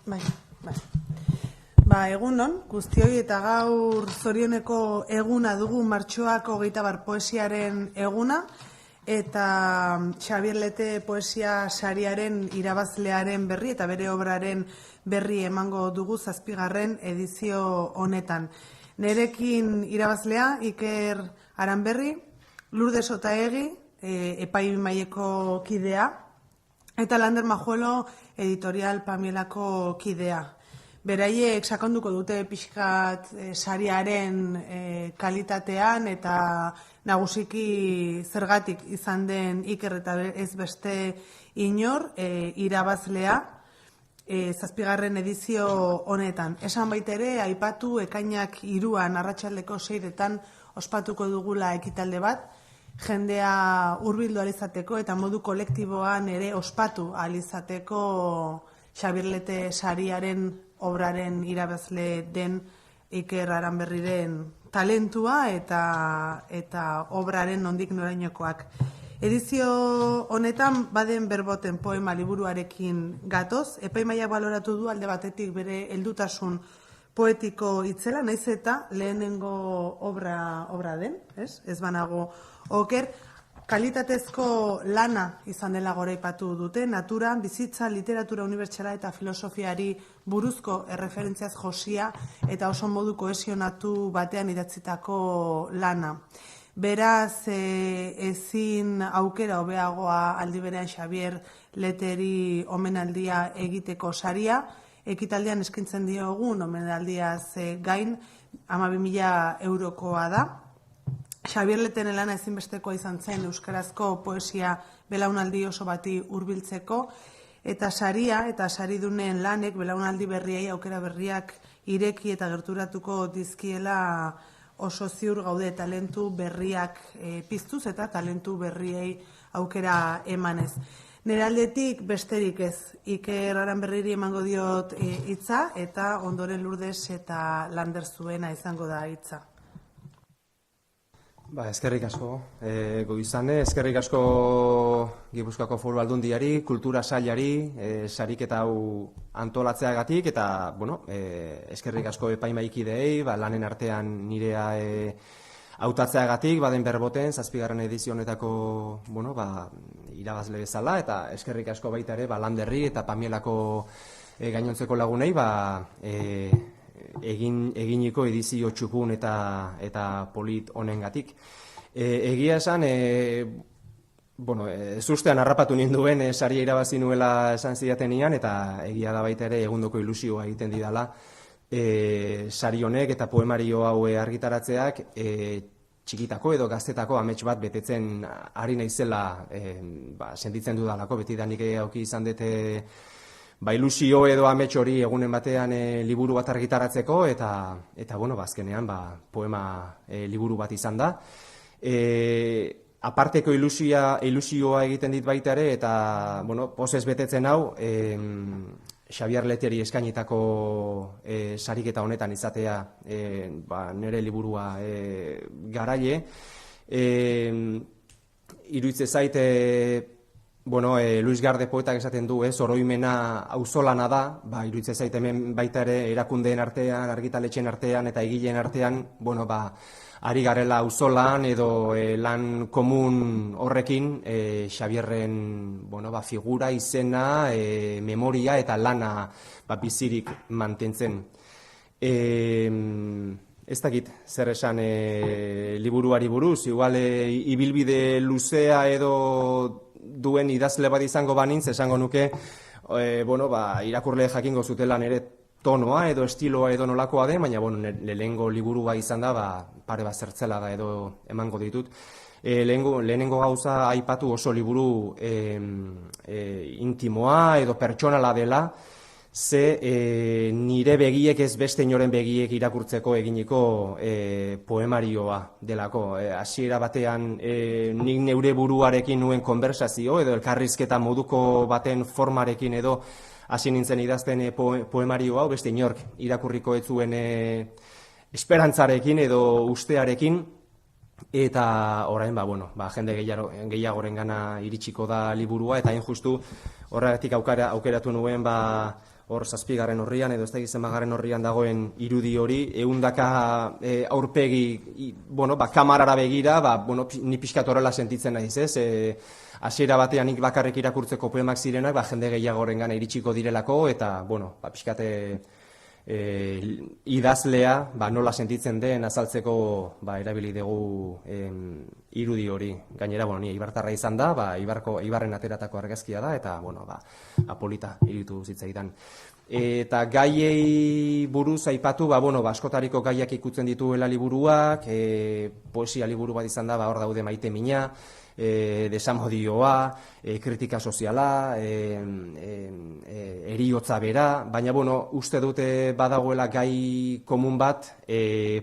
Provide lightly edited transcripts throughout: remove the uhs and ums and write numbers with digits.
Bai, bai. Egunon, guztioi eta gaur zorioneko eguna dugu martxoak 21 poesiaren eguna eta Xabier Lete poesia sariaren irabazlearen berri eta bere obraren berri emango dugu 7. edizio honetan. Nerekin irabazlea Iker Aranberri, Lourdes Otaegi, epaimahaieko kidea, eta Lander Majuelo, editorial Pamielako kidea. Beraiek sakonduko dute pixkat sariaren kalitatean eta nagusiki zergatik izan den Iker eta ez beste inor irabazlea 7. edizio honetan. Esan baita ere, aipatu ekainak 3 arratsaldeko 6 ospatuko dugula ekitalde bat, jendea hurbildu ahal izateko eta modu kolektiboan ere ospatu ahal izateko Xabier Lete sariaren obraren irabazle den Iker Aranberriren talentua eta obraren nondik norainokoak. Edizio honetan baden berboten poema liburuarekin gatoz, epaimahaiak baloratu du alde batetik bere heldutasun poetiko itzela, naiz eta lehenengo obra den, ez banago oker, kalitatezko lana izan dela goraipatu dute, natura, bizitza, literatura unibertsala eta filosofiari buruzko erreferentziaz josia eta oso modu kohesionatu batean idatzitako lana. Beraz, ezin aukera hobeagoa aldi berean Xabier Leteri omenaldia egiteko saria, ekitaldean eskaintzen diogun omenaldiaz gain 12.000 eurokoa da. Xabier Leteren lana ezinbestekoa izan zen euskarazko poesia belaunaldi oso bati hurbiltzeko, eta saria eta saridunen lanek belaunaldi berriei aukera berriak ireki eta gerturatuko dizkiela oso ziur gaude talentu berriak piztuz eta talentu berriei aukera emanez. Nire aldetik besterik ez, Iker Aranberriri emango diot hitza eta ondoren Lourdes eta Lander zuena izango da hitza. Eskerrik asko, Goizane, eskerrik asko Gipuzkoako Foru Aldundiari, Kultura Sailari, sariketa hau antolatzeagatik, eta, eskerrik asko epaimahaikideei, lanen artean nirea hautatzeagatik, baden berboten, 7. edizio honetako, irabazle bezala, eta eskerrik asko baita ere, Landerri eta Pamielako gainontzeko lagunei, eginiko edizio txukun eta polit honengatik. Egia esan, zustean harrapatu ninduen saria irabazi nuela esan zidatenean, eta egia da baita ere egundoko ilusioa egiten didala sari honek eta poemario hau argitaratzeak txikitako edo gaztetako amets bat betetzen ari naizela sentitzen dudalako, betidanik auki izan dute ilusio edo amets hori egunen batean liburu bat argitaratzeko, eta azkenean poema liburu bat izan da. Aparteko ilusioa egiten dit baita ere, eta pozez betetzen hau, Xabier Leteri eskainitako sariketa honetan izatea nire liburua garaile. Iruditzen zait, Luis Garde poetak esaten du, oroimena auzolana da, iruditzen zait hemen baita ere erakundeen artean, argitaletxeen artean eta egileen artean, ari garela auzolan edo lan komun horrekin Xabierren figura, izena, memoria eta lana bizirik mantentzen. Ez dakit zer esan liburuari buruz, igual ibilbide luzea edo duen idazle bat izango banintz, esango nuke irakurle jakingo zutela nire tonoa edo estiloa edo nolakoa den, baina lehenengo liburua izan da, pare bat zertzela da edo emango ditut. Lehenengo gauza aipatu oso liburu intimoa edo pertsonala dela, ze nire begiek ez beste inoren begiek irakurtzeko eginiko poemarioa delako. Hasiera batean nik neure buruarekin nuen konversazio edo elkarrizketa moduko baten formarekin edo hasi nintzen idazten poemario hau, beste inork irakurriko ez zuen esperantzarekin edo ustearekin, eta orain jende gehiagoren gana iritsiko da liburua, eta hain justu horregatik aukeratu nuen hor 7. orrian edo ez da zenbagarren orrian dagoen irudi hori, 100 aurpegi kamarara begira, ni pixkat horrela sentitzen naiz, ez? Hasiera batean nik bakarrik irakurtzeko poemak zirenak, jende gehiagoren gana iritsiko direlako, eta pixkat idazlea nola sentitzen den azaltzeko erabili dugu irudi hori. Gainera, ni ibartarra izan da, Ibarren ateratako argazkia da, eta apolita iruditu zitzaidan. Eta gaiei buruz aipatu, askotariko gaiak ikutzen dituela liburuak, poesia liburu bat izan da, hor daude Maite Mina, desamodioa, kritika soziala, heriotza bera, baina uste dute badagoela gai komun bat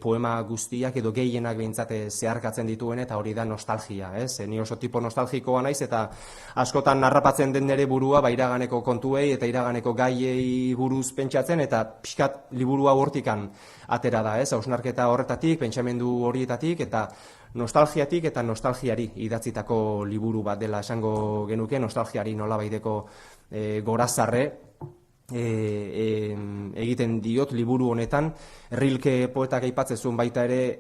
poema guztiak edo gehienak behintzat zeharkatzen dituen, eta hori da nostalgia, ez? Ni oso tipo nostalgikoa naiz, eta askotan narrapatzen den nire burua iraganeko kontuei eta iraganeko gaiei buruz pentsatzen, eta pixkat liburua hortikan atera da, ez? Hausnarketa horretatik, pentsamendu horietatik, eta nostalgiatik eta nostalgiari idatzitako liburu bat dela esango genuke, nostalgiari nolabaiteko gorazarre egiten diot liburu honetan. Rilke poetak aipatzezun baita ere,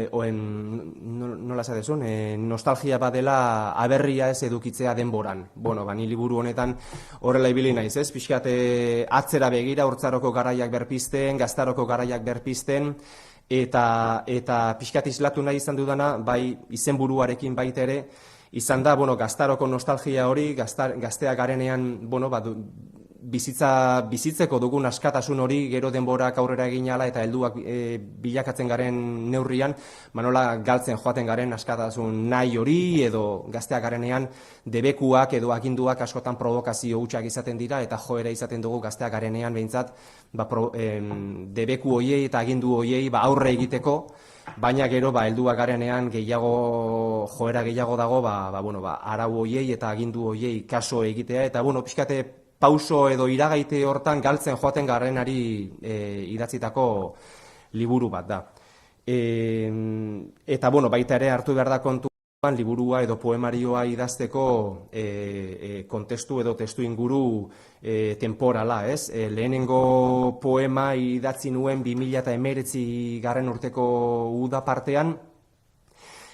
nola esatezun, nostalgia badela aberria ez edukitzea denboran. Ni liburu honetan horrela ibili naiz, ez? Pixkat atzera begira, hortzaroko garaiak berpizten, gaztaroko garaiak berpizten, eta pixkat islatu nahi izan dudana, bai izenburuarekin baita ere, izan da, gaztaroko nostalgia hori, gazteak garenean, bizitzeko dugun askatasun hori gero denborak aurrera egin ala eta helduak bilakatzen garen neurrian, nola galtzen joaten garen askatasun nahi hori, edo gazteak garenean debekuak edo aginduak askotan provokazio hutsak izaten dira, eta joera izaten dugu gazteak garenean behintzat debeku hoiei eta agindu hoiei aurre egiteko, baina gero helduak garenean joera gehiago dago arau hoiei eta agindu hoiei kaso egitea, eta pixkate pauso edo iragaite hortan galtzen joaten garenari idatzitako liburu bat da. Eta baita ere hartu behar da kontuan liburua edo poemarioa idazteko kontestu edo testu inguru temporala, ez? Lehenengo poema idatzi nuen 2019 garren urteko uda partean,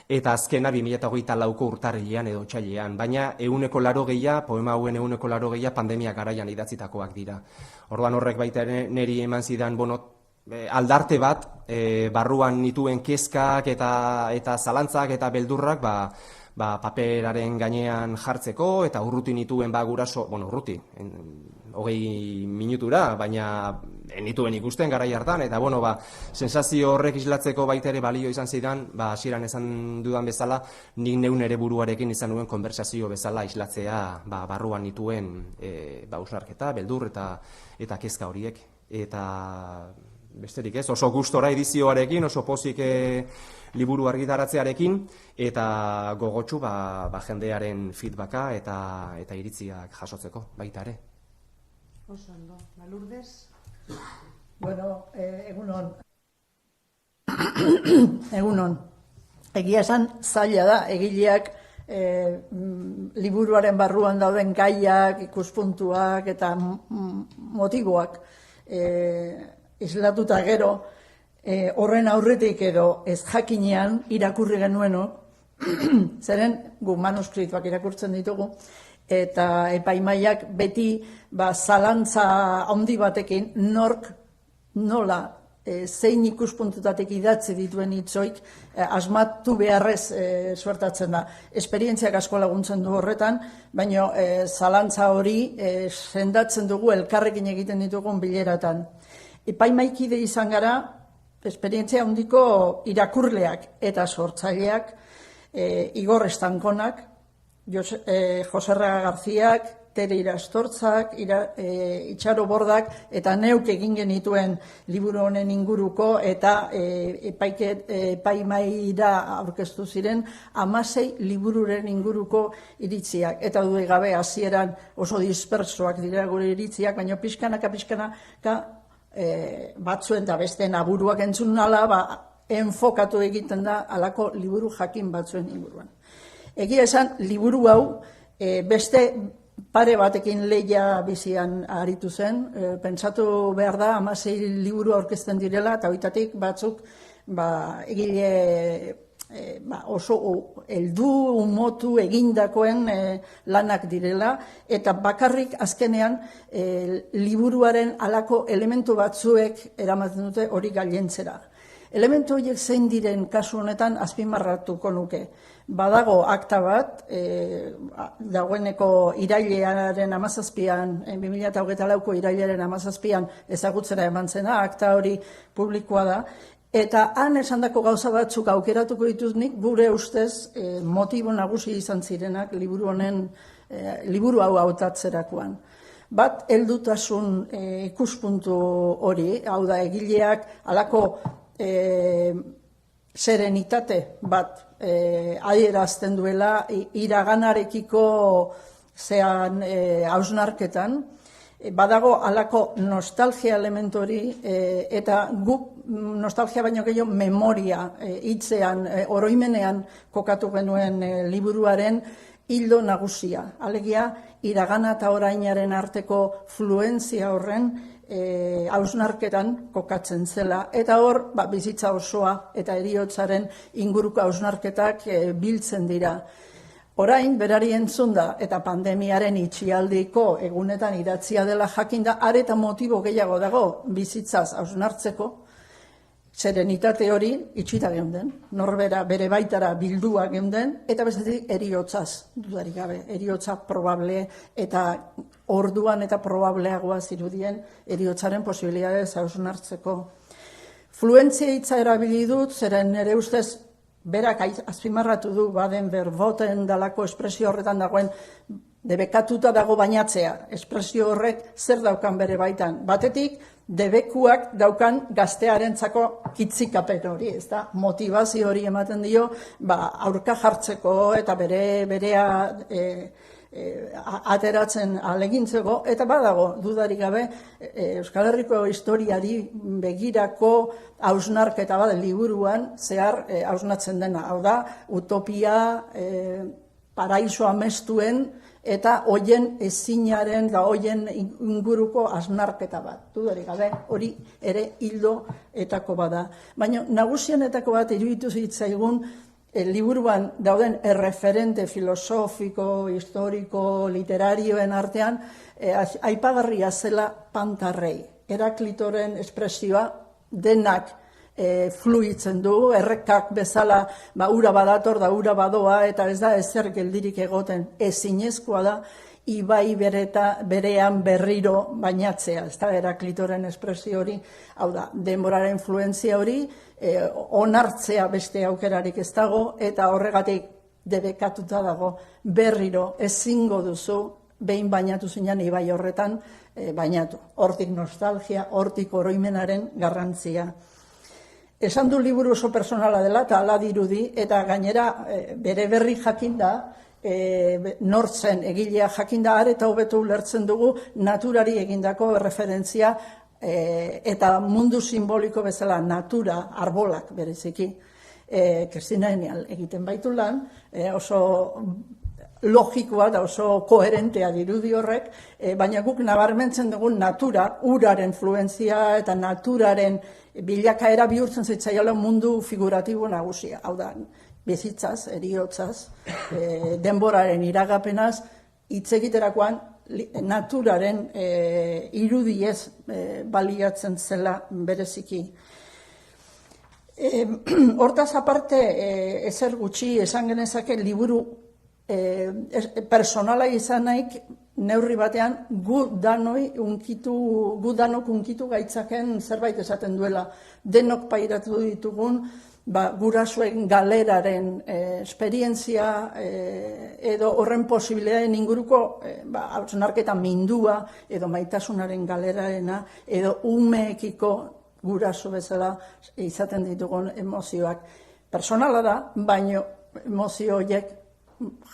eta azkena 2024ko urtarrilean edo otsailean, baina 80%, poema hauen 80% pandemia garaian idatzitakoak dira. Orduan horrek baita niri eman zidan, aldarte bat, barruan nituen kezkak eta zalantzak eta beldurrak, paperaren gainean jartzeko, eta urruti nituen guraso, urruti, 20 minutura, baina nituen ikusten garai hartan, eta sensazio horrek islatzeko baita ere balio izan zidan, hasieran esan dudan bezala, nik neun ere buruarekin izan nuen konversazio bezala islatzea barruan nituen usnarketa, beldur eta kezka horiek. Eta besterik ez, oso gustora edizioarekin, oso pozik liburu argitaratzearekin, eta gogotsu jendearen feedbacka eta iritziak jasotzeko baita ere. Oso ondo, Lourdes? Egunon. Egunon. Egia esan zaila da, egileak liburuaren barruan dauden gaiak, ikuspuntuak eta motiboak islatuta gero, horren aurretik edo ez jakinean irakurri genueno, zeren gu manuskrituak irakurtzen ditugu, eta epaimaiak beti zalantza handi batekin nork nola zein ikuspuntutatik idatzi dituen hitzoik asmatu beharrez suertatzen da. Esperientziak asko laguntzen du horretan, baina zalantza hori sendatzen dugu elkarrekin egiten ditugun bileratan. Epaimaikide izan gara, esperientzia handiko irakurleak eta sortzaileak, Igor Estankonak, Joserra Garziak, Tere Irastortzak, Itxaro Bordak, eta neuk egin genituen liburu honen inguruko, eta epaimaira aurkeztu ziren 16 libururen inguruko iritziak. Eta dude gabe hasieran oso dispersoak dira gure iritziak, baina pixkanaka batzuen eta besteen aburuak entzun nala, enfokatu egiten da alako liburu jakin batzuen inguruan. Egia esan, liburu hau beste pare batekin lehia bizian aritu zen, pentsatu behar da 16 liburu aurkezten direla, eta hoitatik batzuk egile oso heldu, umotu egindakoen lanak direla, eta bakarrik azkenean liburuaren alako elementu batzuek eramaten dute hori gailentzera. Elementu horiek zein diren kasu honetan azpimarratuko nuke. Badago akta bat, dagoeneko irailearen 17an, 2024ko irailearen 17an ezagutzera eman zena, akta hori publikoa da, eta han esandako gauza batzuk aukeratuko ditut nik gure ustez motibo nagusi izan zirenak liburu hau hautatzerakoan. Bat, heldutasun ikuspuntu hori, hau da egileak halako serenitate bat adierazten duela iraganarekiko zean hausnarketan, badago halako nostalgia elementu hori, eta guk nostalgia baino gehiago memoria hitzean, oroimenean kokatu genuen liburuaren hildo nagusia. Alegia, iragana eta orainaren arteko fluentzia horren hausnarketan kokatzen zela. Eta hor, bizitza osoa eta heriotzaren inguruko hausnarketak biltzen dira. Orain, berari entzun da, eta pandemiaren itxialdiko egunetan idatzia dela jakinda, are eta motibo gehiago dago bizitzaz hausnartzeko, serenitate hori itxita geunden, norbera bere baitara bildua geunden, eta bestetik eriotzaz, dudarik gabe, eriotza probable eta orduan eta probableagoa zirudien eriotzaren posibilidadez hausnartzeko. Fluentzia hitza erabili dut, zeren nire ustez berak azpimarratu du Baden-Werboten dalako espresio horretan dagoen debekatuta dago bainatzea. Espresio horrek zer daukan bere baitan. Batetik, debekuak daukan gaztearentzako kitzikapen hori, ez da? Motivazio hori ematen dio, aurka jartzeko eta berea ateratzen alegintzeko, eta badago, dudarik gabe, Euskal Herriko historiari begirako hausnarketa bat liburuan zehar hausnatzen dena. Hau da, utopia, paraiso amestuen, eta hoien ezinaren da hoien inguruko hausnarketa bat. Dudarik gabe, hori ere hildoetako bada. Baina nagusienetako bat iruditu zitzaigun liburuan dauden erreferente filosofiko, historiko, literarioen artean, aipagarria zela Pantarrei. Heraklitoren espresioa denak fluitzen du, errekak bezala ura badator da ura badoa, eta ez da ezer geldirik egoten, ezinezkoa da ibai berean berriro bainatzea, ez da Heraklitoren espresio hori, hau da, denboraren fluentzia hori, onartzea beste aukerarik ez dago, eta horregatik debekatuta dago berriro ezingo duzu, behin bainatu zinan ibai horretan bainatu. Hortik nostalgia, hortik oroimenaren garrantzia. Esan du liburu oso personala dela, eta ala dirudi, eta gainera bere berri jakinda, nortzen egilea jakinda, eta hobeto ulertzen dugu naturari egindako referentzia, eta mundu simboliko bezala natura, arbolak bereziki, Kristina Enial egiten baitu lan, oso logikoa da oso koherentea dirudi horrek, baina guk nabarmentzen dugun natura, uraren fluentzia eta naturaren bilakaera bihurtzen zitzaiola mundu figuratibo nagusia. Hau da, bizitzaz, eriotzaz, denboraren iragapenaz, hitz egiterakoan naturaren irudiez baliatzen zela bereziki. Hortaz aparte, ezer gutxi esan genezake liburu personala izanaik neurri batean gu danok unkitu gaitzaken zerbait esaten duela. Denok pairatu ditugun gurasoen galeraren esperientzia edo horren posibilitateen inguruko hausnarketa mindua edo maitasunaren galerarena edo umeekiko guraso bezala izaten ditugun emozioak. Personala da, baino emozio horiek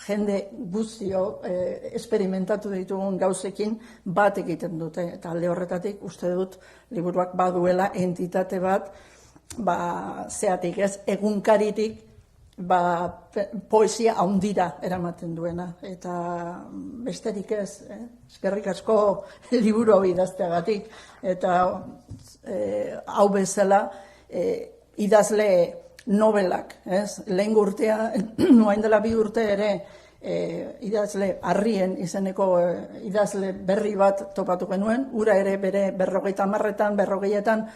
jende guztio esperimentatu ditugun gauzekin bat egiten dute. Eta alde horretatik uste dut liburuak baduela entitate bat zeatik ez, egunkaritik, poesia haundira eramaten duena, eta besterik ez, eskerrik asko liburu hau idazteagatik, eta hau bezala idazle nobelak, ez? Lehen urtea, noain dela 2 urte ere, idazle Arrien izeneko idazle berri bat topatu genuen, ura ere bere 50etan, 40etan,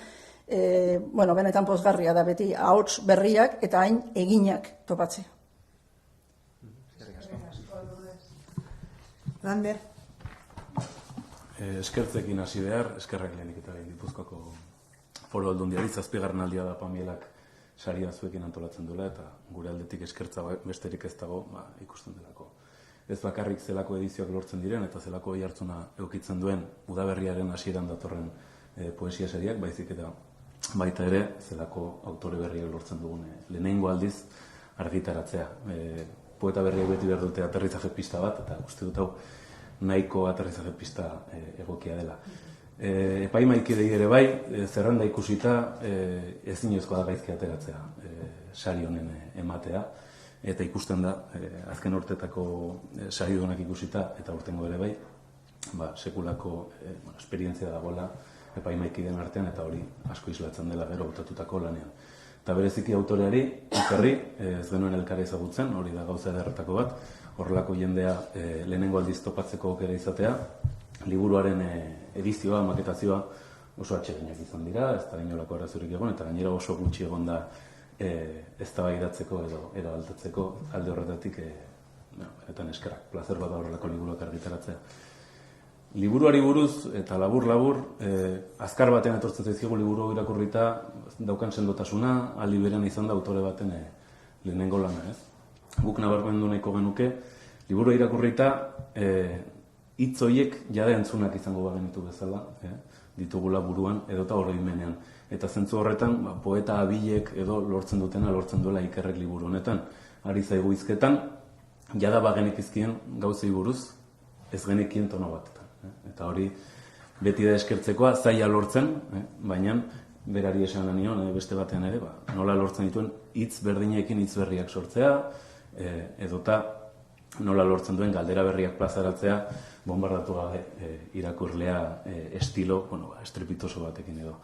benetan pozgarria da beti, ahots berriak eta hain eginak topatzea. Lander. Eskertzekin hasi behar, eskerrak lehenik eta Gipuzkoako Foru Aldundiari, 7. aldia da Pamielak saria zuekin antolatzen duela, eta gure aldetik eskertza besterik ez dago ikusten delako. Ez bakarrik zelako edizioak lortzen diren, eta zelako oihartzuna eukitzen duen udaberriaren hasieran datorren poesia seriak, baizik eta baita ere zelako autore berriak lortzen dugun lehenengo aldiz argitaratzea. Poeta berriak beti behar dute aterrizaje pista bat, eta uste dut hau nahiko aterrizaje pista egokia dela. Epaimaikidei ere bai, zerrenda ikusita ezinezkoa da gaizki ateratzea sari honen ematea, eta ikusten da, azken urtetako saridunak ikusita, eta urtengo ere bai, sekulako esperientzia dagoela epaimaikideen artean, eta hori asko islatzen dela gero hautatutako lanean. Eta bereziki autoreari, ikerri, ez genuen elkara ezagutzen, hori da gauza ederretako bat, horrelako jendea lehenengo aldiz topatzeko aukera izatea, liburuaren edizioa, maketazioa oso atseginak izan dira, ez da inolako arazurik egon, eta gainera oso gutxi egon da eztabaidatzeko edo altatzeko alde horretatik, benetan eskerrak, plazer bat da horrelako liburuak argitaratzea. Liburuari buruz eta labur-labur, azkar batean etortzen zaizkigu liburu irakurrita daukan sendotasuna, aldi berean izan da autore baten lehenengo lana, ez? Guk nabarmendu nahiko genuke, liburu irakurrita hitz horiek jada entzunak izango bagenitu bezala, ditugula buruan edota oroimenean. Eta zentzu horretan, poeta abilek edo lortzen duela Ikerrek liburu honetan. Ari zaigu hizketan, jada bagenik izkien gauzei buruz, ez genekien tono batetan. Eta hori beti da eskertzekoa, zaila lortzen, baina berari esan nion, beste batean ere, nola lortzen dituen hitz berdinekin hitz berriak sortzea, edota nola lortzen duen galdera berriak plazaratzea, bombardatu gabe irakurlea estilo, estrepitoso batekin edo.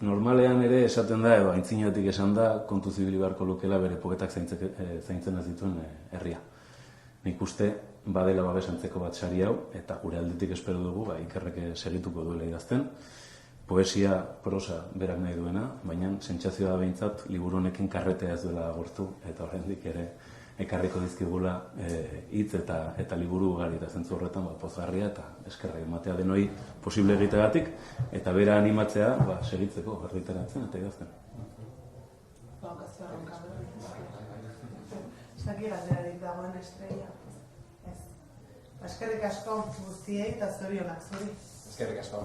Normalean ere esaten da, edo aintzinatik esan da, kontu zibili beharko lukela bere poetak zaintzen ez dituen herria. Nik uste badela babesantzeko bat sari hau, eta gure aldetik espero dugu, Ikerrek segituko duela idazten. Poesia, prosa berak nahi duena, baina sentsazioa da behintzat liburu honekin karretea ez duela agortu, eta oraindik ere ekarriko dizkigula hitz eta liburu ugari, eta zentzu horretan pozgarria eta eskerrak ematea denoi posible egiteagatik, eta bera animatzea segitzeko argitaratzen eta idazten. Ez daki galderarik dagoen estrella. Eskerrik asko guztiei eta zorionak zuri. Eskerrik asko.